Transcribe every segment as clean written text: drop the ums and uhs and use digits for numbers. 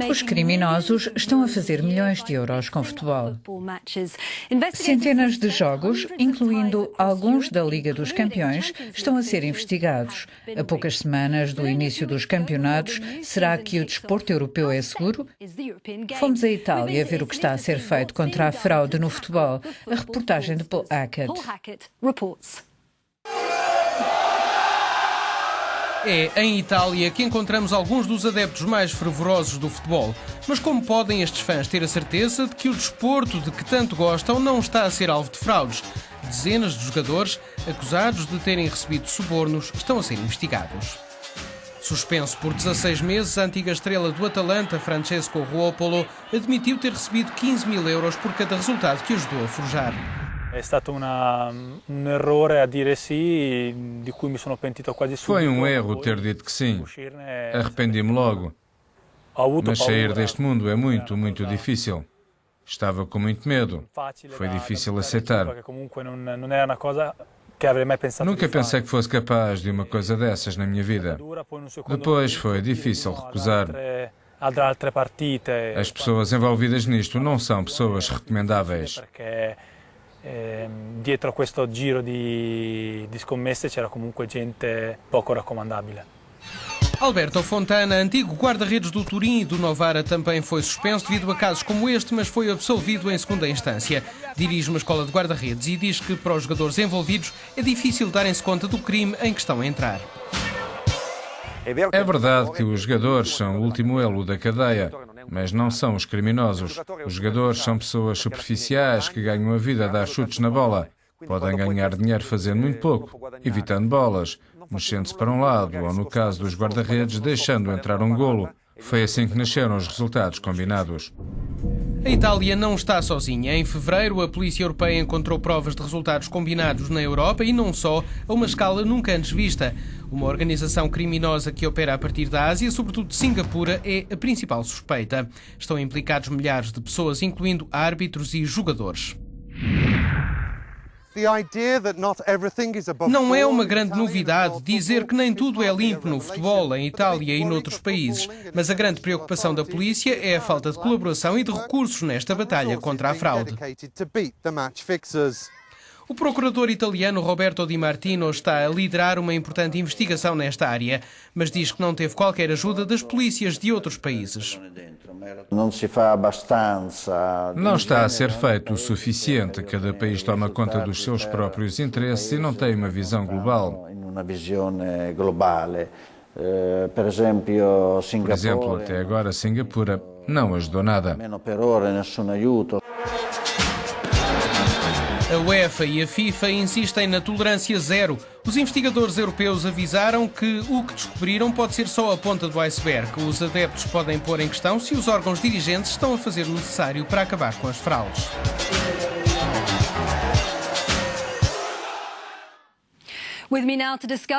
Os criminosos estão a fazer milhões de euros com futebol. Centenas de jogos, incluindo alguns da Liga dos Campeões, estão a ser investigados. A poucas semanas do início dos campeonatos, será que o desporto europeu é seguro? Fomos à Itália ver o que está a ser feito contra a fraude no futebol. A reportagem de Paul Hackett. É em Itália que encontramos alguns dos adeptos mais fervorosos do futebol. Mas como podem estes fãs ter a certeza de que o desporto de que tanto gostam não está a ser alvo de fraudes? Dezenas de jogadores, acusados de terem recebido subornos, estão a ser investigados. Suspenso por 16 meses, a antiga estrela do Atalanta, Francesco Ruopolo, admitiu ter recebido 15 mil euros por cada resultado que ajudou a forjar. Foi um erro ter dito que sim. Arrependi-me logo. Mas sair deste mundo é muito, muito difícil. Estava com muito medo. Foi difícil aceitar. Nunca pensei que fosse capaz de uma coisa dessas na minha vida. Depois foi difícil recusar. As pessoas envolvidas nisto não são pessoas recomendáveis. Dietro a questo giro di scommesse c'era comunque gente poco raccomandabile. Alberto Fontana, antigo guarda-redes do Turim e do Novara, também foi suspenso devido a casos como este, mas foi absolvido em segunda instância. Dirige uma escola de guarda-redes e diz que para os jogadores envolvidos é difícil darem-se conta do crime em que estão a entrar. É verdade que os jogadores são o último elo da cadeia, mas não são os criminosos. Os jogadores são pessoas superficiais que ganham a vida a dar chutes na bola. Podem ganhar dinheiro fazendo muito pouco, evitando bolas, mexendo-se para um lado ou, no caso dos guarda-redes, deixando entrar um golo. Foi assim que nasceram os resultados combinados. A Itália não está sozinha. Em fevereiro, a Polícia Europeia encontrou provas de resultados combinados na Europa e não só, a uma escala nunca antes vista. Uma organização criminosa que opera a partir da Ásia, sobretudo de Singapura, é a principal suspeita. Estão implicados milhares de pessoas, incluindo árbitros e jogadores. Não é uma grande novidade dizer que nem tudo é limpo no futebol, em Itália e noutros países, mas a grande preocupação da polícia é a falta de colaboração e de recursos nesta batalha contra a fraude. O procurador italiano Roberto Di Martino está a liderar uma importante investigação nesta área, mas diz que não teve qualquer ajuda das polícias de outros países. Não está a ser feito o suficiente. Cada país toma conta dos seus próprios interesses e não tem uma visão global. Por exemplo, até agora Singapura não ajudou nada. A UEFA e a FIFA insistem na tolerância zero. Os investigadores europeus avisaram que o que descobriram pode ser só a ponta do iceberg. Os adeptos podem pôr em questão se os órgãos dirigentes estão a fazer o necessário para acabar com as fraudes.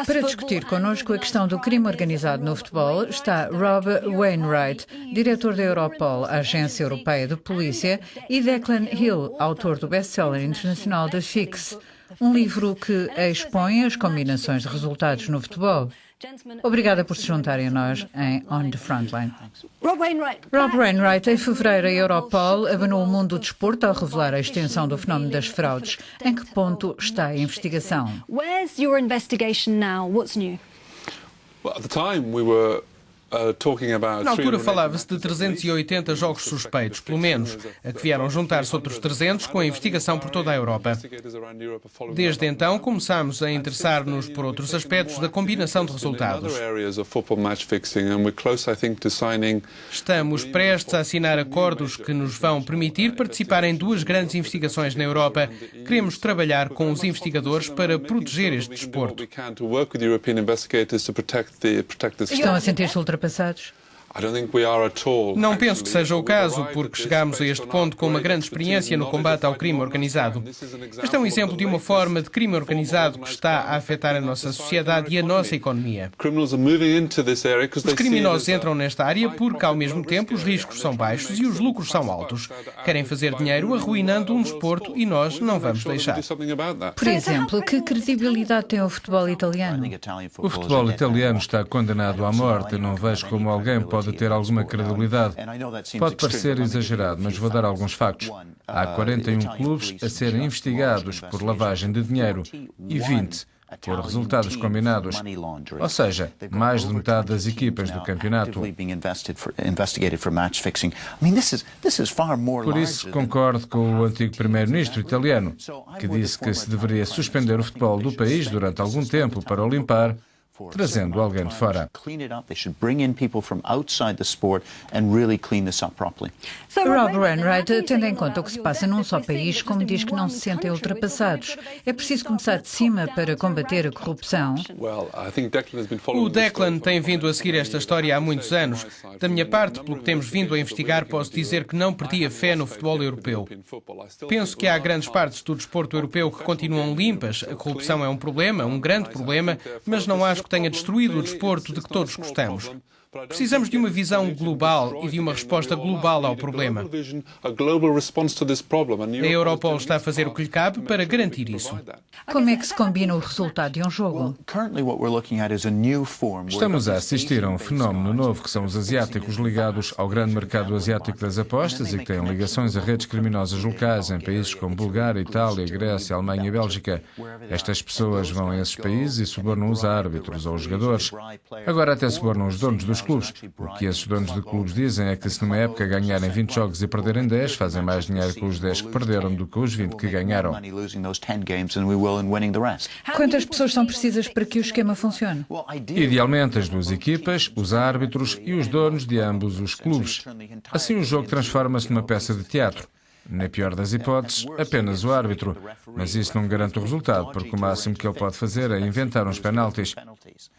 Para discutir connosco a questão do crime organizado no futebol está Rob Wainwright, diretor da Europol, a Agência Europeia de Polícia, e Declan Hill, autor do best-seller internacional The Fix, um livro que expõe as combinações de resultados no futebol. Obrigada por se juntarem a nós em On the Frontline. Rob Wainwright, em fevereiro a Europol abanou o mundo do desporto ao revelar a extensão do fenómeno das fraudes. Em que ponto está a investigação? Where's your investigation now? What's new? Well, at the time we were Na altura falava-se de 380 jogos suspeitos, pelo menos, a que vieram juntar-se outros 300 com a investigação por toda a Europa. Desde então, começámos a interessar-nos por outros aspectos da combinação de resultados. Estamos prestes a assinar acordos que nos vão permitir participar em duas grandes investigações na Europa. Queremos trabalhar com os investigadores para proteger este desporto. Estão a sentir-se ultrapassados? Não penso que seja o caso, porque chegamos a este ponto com uma grande experiência no combate ao crime organizado. Este é um exemplo de uma forma de crime organizado que está a afetar a nossa sociedade e a nossa economia. Os criminosos entram nesta área porque, ao mesmo tempo, os riscos são baixos e os lucros são altos. Querem fazer dinheiro arruinando um desporto e nós não vamos deixar. Por exemplo, que credibilidade tem o futebol italiano? O futebol italiano está condenado à morte. Não vejo como alguém pode pode ter alguma credibilidade. Pode parecer exagerado, mas vou dar alguns factos. Há 41 clubes a serem investigados por lavagem de dinheiro e 20 por resultados combinados. Ou seja, mais de metade das equipas do campeonato. Por isso, concordo com o antigo primeiro-ministro italiano, que disse que se deveria suspender o futebol do país durante algum tempo para o limpar, trazendo alguém de fora. Rob Wainwright, tendo em conta o que se passa num só país, como diz que não se sentem ultrapassados, é preciso começar de cima para combater a corrupção? O Declan tem vindo a seguir esta história há muitos anos. Da minha parte, pelo que temos vindo a investigar, posso dizer que não perdi a fé no futebol europeu. Penso que há grandes partes do desporto europeu que continuam limpas. A corrupção é um problema, um grande problema, mas não acho que tenha destruído o desporto de que todos gostamos. Precisamos de uma visão global e de uma resposta global ao problema. A Europol está a fazer o que lhe cabe para garantir isso. Como é que se combina o resultado de um jogo? Estamos a assistir a um fenómeno novo que são os asiáticos ligados ao grande mercado asiático das apostas e que têm ligações a redes criminosas locais em países como Bulgária, Itália, Grécia, Alemanha e Bélgica. Estas pessoas vão a esses países e subornam os árbitros ou os jogadores. Agora até subornam os donos dos clubes. O que esses donos de clubes dizem é que se numa época ganharem 20 jogos e perderem 10, fazem mais dinheiro com os 10 que perderam do que os 20 que ganharam. Quantas pessoas são precisas para que o esquema funcione? Idealmente as duas equipas, os árbitros e os donos de ambos os clubes. Assim o jogo transforma-se numa peça de teatro. Na pior das hipóteses, apenas o árbitro. Mas isso não garante o resultado, porque o máximo que ele pode fazer é inventar uns penaltis.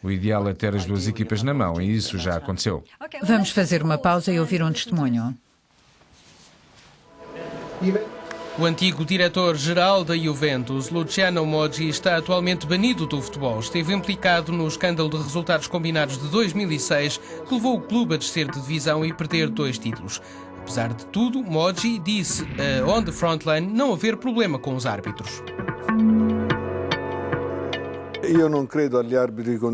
O ideal é ter as duas equipas na mão, e isso já aconteceu. Vamos fazer uma pausa e ouvir um testemunho. O antigo diretor-geral da Juventus, Luciano Moggi, está atualmente banido do futebol. Esteve implicado no escândalo de resultados combinados de 2006, que levou o clube a descer de divisão e perder 2 títulos. Apesar de tudo, Moggi disse a On the Frontline não haver problema com os árbitros.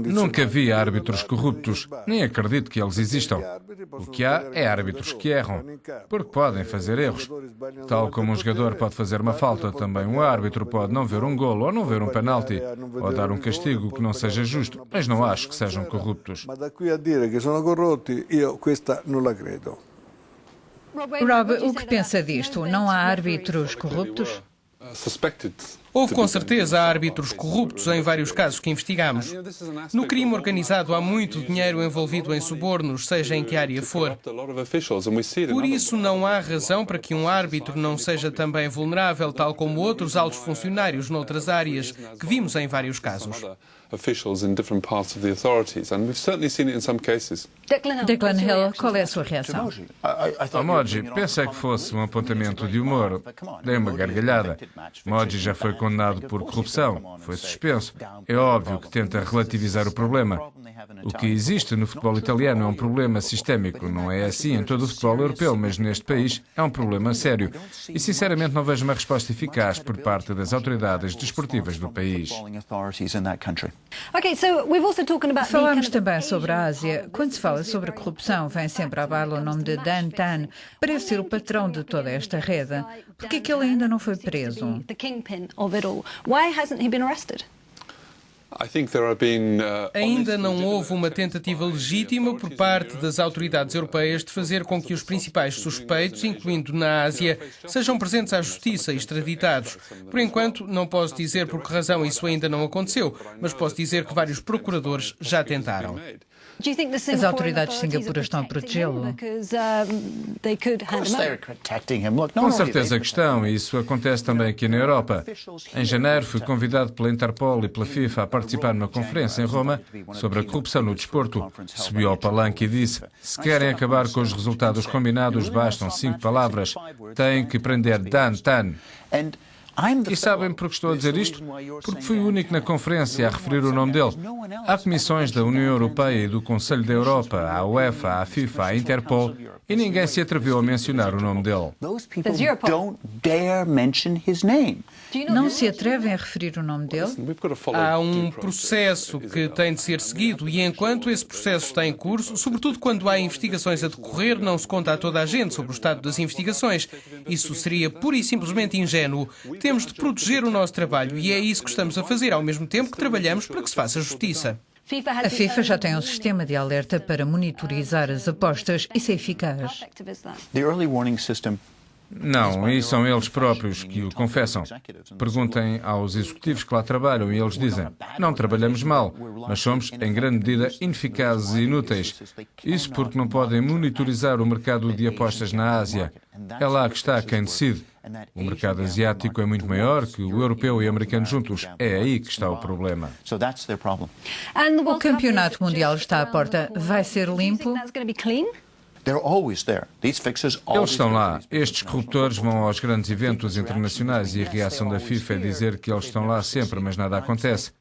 Nunca vi árbitros corruptos, nem acredito que eles existam. O que há é árbitros que erram, porque podem fazer erros. Tal como um jogador pode fazer uma falta, também um árbitro pode não ver um golo ou não ver um penalti, ou dar um castigo que não seja justo, mas não acho que sejam corruptos. Rob, o que pensa disto? Não há árbitros corruptos? Houve com certeza árbitros corruptos em vários casos que investigamos. No crime organizado há muito dinheiro envolvido em subornos, seja em que área for. Por isso não há razão para que um árbitro não seja também vulnerável, tal como outros altos funcionários noutras áreas, que vimos em vários casos. Declan Hill, qual é a sua reação? Moggi, pensei que fosse um apontamento de humor. Dei uma gargalhada. Moggi já foi condenado por corrupção. Foi suspenso. É óbvio que tenta relativizar o problema. O que existe no futebol italiano é um problema sistémico. Não é assim em todo o futebol europeu, mas neste país é um problema sério. E sinceramente não vejo uma resposta eficaz por parte das autoridades desportivas do país. Falamos também sobre a Ásia. Quando se fala sobre a corrupção, vem sempre à baila o nome de Dan Tan. Parece ser o patrão de toda esta rede. Por que é que ele ainda não foi preso? Ainda não houve uma tentativa legítima por parte das autoridades europeias de fazer com que os principais suspeitos, incluindo na Ásia, sejam presentes à justiça e extraditados. Por enquanto, não posso dizer por que razão isso ainda não aconteceu, mas posso dizer que vários procuradores já tentaram. As autoridades de Singapura estão a protegê-lo? Com certeza que estão, e isso acontece também aqui na Europa. Em janeiro fui convidado pela Interpol e pela FIFA a participar numa conferência em Roma sobre a corrupção no desporto. Subi ao palanque e disse: se querem acabar com os resultados combinados, bastam 5 palavras. Têm que prender Dan Tan. E sabem por que estou a dizer isto? Porque fui o único na conferência a referir o nome dele. Há comissões da União Europeia e do Conselho da Europa, à UEFA, à FIFA, à Interpol, e ninguém se atreveu a mencionar o nome dele. Não se atrevem a referir o nome dele? Há um processo que tem de ser seguido e enquanto esse processo está em curso, sobretudo quando há investigações a decorrer, não se conta a toda a gente sobre o estado das investigações. Isso seria pura e simplesmente ingênuo. Temos de proteger o nosso trabalho e é isso que estamos a fazer, ao mesmo tempo que trabalhamos para que se faça justiça. A FIFA já tem um sistema de alerta para monitorizar as apostas. Isso é eficaz. Não, e são eles próprios que o confessam. Perguntem aos executivos que lá trabalham e eles dizem: não trabalhamos mal, mas somos, em grande medida, ineficazes e inúteis. Isso porque não podem monitorizar o mercado de apostas na Ásia. É lá que está quem decide. O mercado asiático é muito maior que o europeu e americano juntos. É aí que está o problema. O campeonato mundial está à porta. Vai ser limpo? Eles estão lá. Estes corruptores vão aos grandes eventos internacionais e a reação da FIFA é dizer que eles estão lá sempre, mas nada acontece.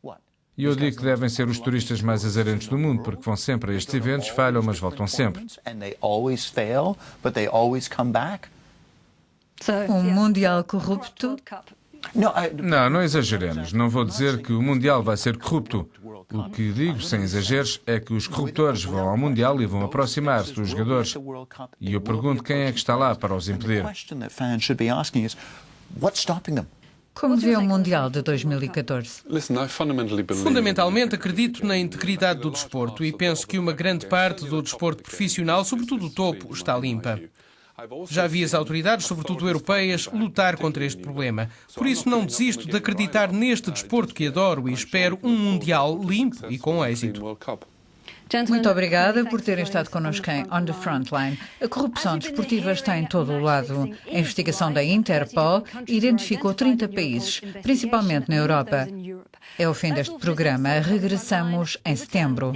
E eu digo que devem ser os turistas mais azarentos do mundo, porque vão sempre a estes eventos, falham, mas voltam sempre. Um mundial corrupto? Não exageremos. Não vou dizer que o Mundial vai ser corrupto. O que digo, sem exageros, é que os corruptores vão ao Mundial e vão aproximar-se dos jogadores. E eu pergunto quem é que está lá para os impedir. Como vê o Mundial de 2014? Fundamentalmente acredito na integridade do desporto e penso que uma grande parte do desporto profissional, sobretudo o topo, está limpa. Já vi as autoridades, sobretudo europeias, lutar contra este problema. Por isso não desisto de acreditar neste desporto que adoro e espero um Mundial limpo e com êxito. Muito obrigada por terem estado connosco em On the Frontline. A corrupção desportiva está em todo o lado. A investigação da Interpol identificou 30 países, principalmente na Europa. É o fim deste programa. Regressamos em setembro.